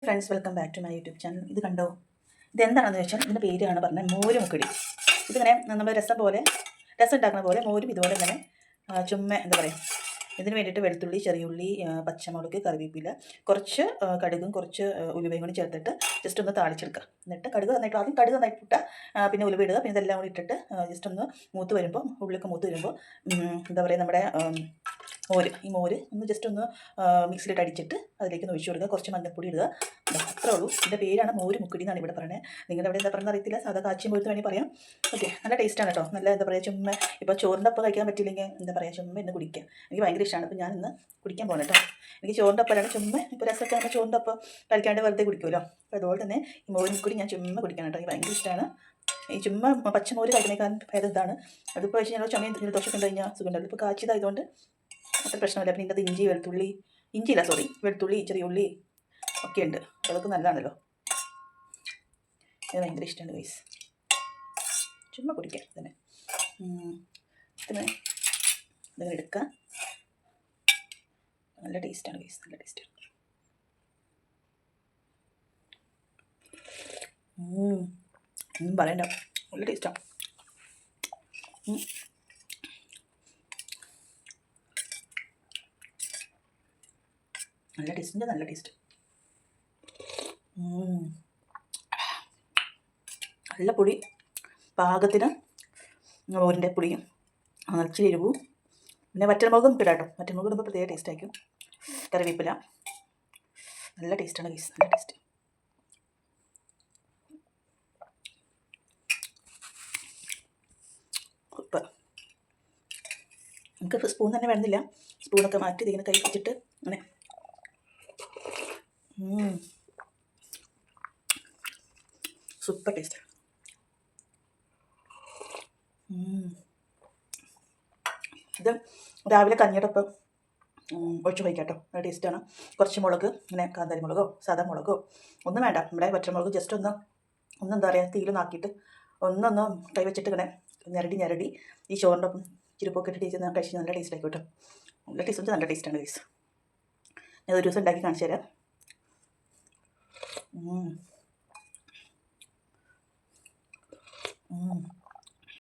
Friends, welcome back to my YouTube channel. ഇത് കണ്ടോ? ഇതെന്താണെന്ന് വെച്ചാൽ ഇതിൻ്റെ പേരാണ് പറഞ്ഞത് മോര് മുക്കടി. ഇതിങ്ങനെ നമ്മൾ രസം ഉണ്ടാക്കുന്ന പോലെ മോരും ഇതുപോലെ ഇങ്ങനെ ചുമ്മ എന്താ പറയുക, ഇതിന് വേണ്ടിയിട്ട് വെളുത്തുള്ളി, ചെറിയുള്ളി, പച്ചമുളക്, കറിവേപ്പില, കുറച്ച് കടുകും കുറച്ച് ഉലുവയും കൂടി ചേർത്തിട്ട് ജസ്റ്റ് ഒന്ന് താളിച്ചെടുക്കുക. എന്നിട്ട് ആദ്യം കടുക് നന്നായിട്ട് ഇട്ടുക, പിന്നെ ഉലുവ ഇടുക, പിന്നെ ഇതെല്ലാം കൂടി ഇട്ടിട്ട് ജസ്റ്റ് ഒന്ന് മൂത്ത് വരുമ്പോൾ, ഉള്ളിലൊക്കെ മൂത്ത് വരുമ്പോൾ എന്താ പറയുക, നമ്മുടെ മോര് ഒന്ന് ജസ്റ്റ് ഒന്ന് മിക്സിയിലിട്ട് അടിച്ചിട്ട് അതിലേക്ക് ഒന്ന് ഒഴിച്ചു കൊടുക്കുക. കുറച്ച് മഞ്ഞൾപ്പൊടി ഇടുക. അത്രേ ഉള്ളൂ. ഇതിൻ്റെ പേരാണ് മോര് മുക്കടി എന്നാണ് ഇവിടെ പറയുന്നത്. നിങ്ങളുടെ അവിടെ എന്താ പറയുന്നത് അറിയത്തില്ല. സാധാ കാച്ചിയും പോലത്തെ വേണമെങ്കിൽ പറയാം. ഓക്കെ, നല്ല ടേസ്റ്റാണ് കേട്ടോ. നല്ല എന്താ പറയുക, ചുമ്മ ഇപ്പോൾ ചോറിൻ്റെ ഒപ്പം കഴിക്കാൻ പറ്റില്ലെങ്കിൽ എന്താ പറയുക, ചുമ്മ ഇന്ന് കുടിക്കാം. എനിക്ക് ഭയങ്കര ഇഷ്ടമാണ്. അപ്പോൾ ഞാൻ ഇന്ന് കുടിക്കാൻ പോകണം കേട്ടോ. എനിക്ക് ചോറിൻ്റെ ഒപ്പമാണ് ചുമ്മ. ഇപ്പോൾ രസമൊക്കെ നമ്മൾ ചോറിൻ്റെ ഒപ്പം കഴിക്കാണ്ട് വെറുതെ കുടിക്കുമല്ലോ. അപ്പോൾ അതുപോലെ തന്നെ ഈ മോര് മുക്കടി ഞാൻ ചുമ്മ കുടിക്കാൻ കേട്ടോ. എനിക്ക് ഭയങ്കര ഇഷ്ടമാണ്. ഈ ചുമ്മാ പച്ചമോര് കഴിക്കുന്നേക്കാൾ ഭേദം ഇതാണ്. അതിപ്പോൾ വെച്ച് ഞങ്ങൾ ചുമയും ജലദോഷമൊക്കെ കഴിഞ്ഞാൽ സുഖം ഉണ്ടാവില്ല. ഇപ്പോൾ കാച്ചിയതായതുകൊണ്ട് അത്ര പ്രശ്നമില്ല. പിന്നെ ഇതിൻ്റെ വെളുത്തുള്ളി, ചെറിയ ഉള്ളി ഒക്കെ ഉണ്ട്. അതൊക്കെ നല്ലതാണല്ലോ. ഇത് ഭയങ്കര ഇഷ്ടമാണ് ഗൈസ്. ചുമ്മാ കുടിക്കാം തന്നെ. ഇതിങ്ങനെ എടുക്കുക. നല്ല ടേസ്റ്റാണ് ഗൈസ്, നല്ല ടേസ്റ്റാണ്. ഒന്നും പറയണ്ട, നല്ല ടേസ്റ്റാണ്. നല്ല ടേസ്റ്റിൻ്റെ നല്ല ടേസ്റ്റ്. നല്ല പൊടി, പാകത്തിന് മോരിൻ്റെ പൊടിയും ഇച്ചിരി എരിവും, പിന്നെ വറ്റൽമുളകും ഇടാം കേട്ടോ. വറ്റൽമുളക് ഇടുമ്പോൾ പ്രത്യേക ടേസ്റ്റ് ആയിരിക്കും. കറിവേപ്പില, നല്ല ടേസ്റ്റാണ് ഗൈസ്, നല്ല ടേസ്റ്റ്. ഉപ്പ് നമുക്ക് സ്പൂൺ തന്നെ വേണമെന്നില്ല. സ്പൂണൊക്കെ മാറ്റി ഇതിങ്ങനെ കൈ വെച്ചിട്ട് അങ്ങനെ സൂപ്പർ ടേസ്റ്റ്. ഇത് രാവിലെ കഞ്ഞിയോടൊപ്പം ഒഴിച്ച് കഴിക്കാം കേട്ടോ. നല്ല ടേസ്റ്റാണ്. കുറച്ച് മുളക്, ഇങ്ങനെ കാന്താരി മുളകോ സാധാ മുളകോ ഒന്നും വേണ്ട. നമ്മുടെ വറ്റൽമുളക് ജസ്റ്റ് എന്താ പറയുക, തീയിലൊന്നാക്കിയിട്ട് ഒന്നൊന്ന് കൈ വെച്ചിട്ട് ഇങ്ങനെ ഞരടി ഈ ചോറിൻ്റെ ഒപ്പം ചിരുപ്പൊക്കെ ഇട്ട് ടേസ്റ്റ് കഴിച്ച് നല്ല ടേസ്റ്റ് ആയിക്കോട്ടെ. നല്ല ടേസ്റ്റ്, നല്ല ടേസ്റ്റാണ് ഗൈസ്. ഞാൻ ഒരു ദിവസം ഉണ്ടാക്കി കാണിച്ചു തരാം.